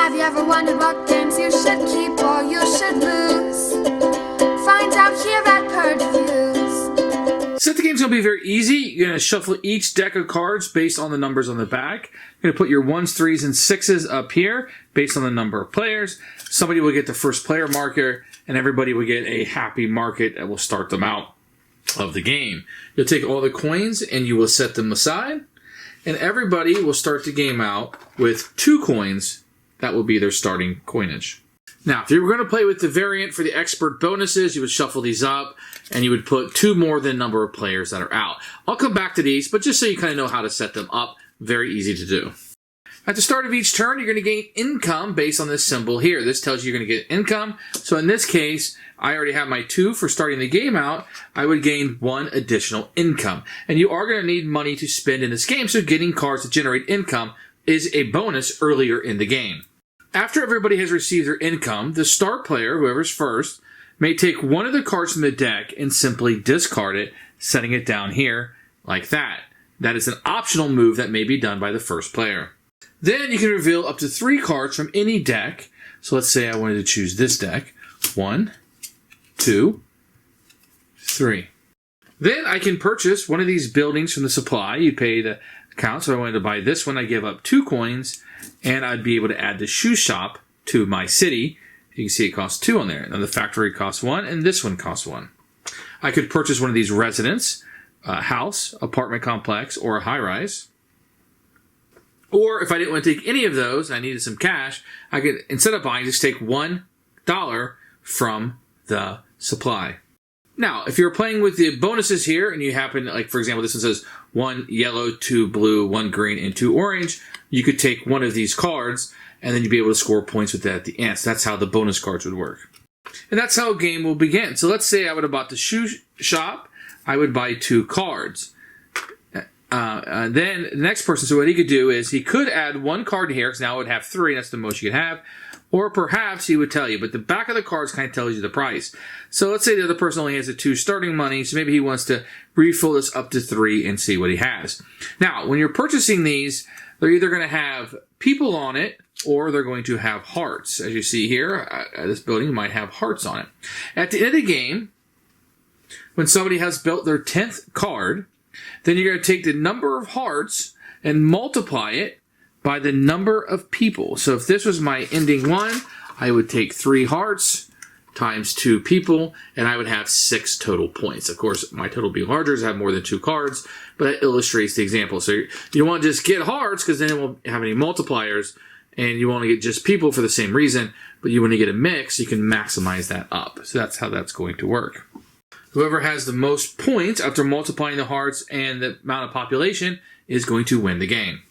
Have you ever wondered what games you should keep or you should lose? Find out here at Purge Reviews. Set the game's going to be very easy. You're going to shuffle each deck of cards based on the numbers on the back. You're going to put your 1s, 3s, and 6s up here based on the number of players. Somebody will get the first player marker, and everybody will get a happy market that will start them out of the game. You'll take all the coins and you will set them aside, and everybody will start the game out with 2 coins. That will be their starting coinage. Now, if you were going to play with the variant for the expert bonuses, you would shuffle these up, and you would put 2 more than the number of players that are out. I'll come back to these, but just so you kind of know how to set them up, very easy to do. At the start of each turn, you're going to gain income based on this symbol here. This tells you you're going to get income. So in this case, I already have my 2 for starting the game out. I would gain 1 additional income. And you are going to need money to spend in this game, so getting cards to generate income is a bonus earlier in the game. After everybody has received their income, the start player, whoever's first, may take one of the cards from the deck and simply discard it, setting it down here like that. That is an optional move that may be done by the first player. Then you can reveal up to 3 cards from any deck. So let's say I wanted to choose this deck. 1, 2, 3. Then I can purchase one of these buildings from the supply. You pay the account. So I wanted to buy this one. I give up 2 coins, and I'd be able to add the shoe shop to my city. You can see it costs 2 on there. Now the factory costs 1, and this one costs 1. I could purchase one of these residents, a house, apartment complex, or a high-rise. Or if I didn't want to take any of those, I needed some cash, I could, instead of buying, just take $1 from the supply. Now, if you're playing with the bonuses here, and you happen, like for example, this one says 1 yellow, 2 blue, 1 green, and 2 orange, you could take one of these cards, and then you'd be able to score points with that at the end. So that's how the bonus cards would work. And that's how a game will begin. So let's say I would have bought the shoe shop. I would buy 2 cards. Then the next person, so what he could do is he could add 1 card here, because now it would have 3, that's the most you could have. Or perhaps he would tell you, but the back of the cards kind of tells you the price. So let's say the other person only has a 2 starting money, so maybe he wants to refill this up to 3 and see what he has. Now, when you're purchasing these, they're either going to have people on it, or they're going to have hearts. As you see here, this building might have hearts on it. At the end of the game, when somebody has built their 10th card, then you're going to take the number of hearts and multiply it by the number of people. So if this was my ending one, I would take 3 hearts times 2 people, and I would have 6 total points. Of course, my total would be larger as I have more than 2 cards, but that illustrates the example. So you want to just get hearts because then it won't have any multipliers, and you want to get just people for the same reason, but you want to get a mix, you can maximize that up. So that's how that's going to work. Whoever has the most points after multiplying the hearts and the amount of population is going to win the game.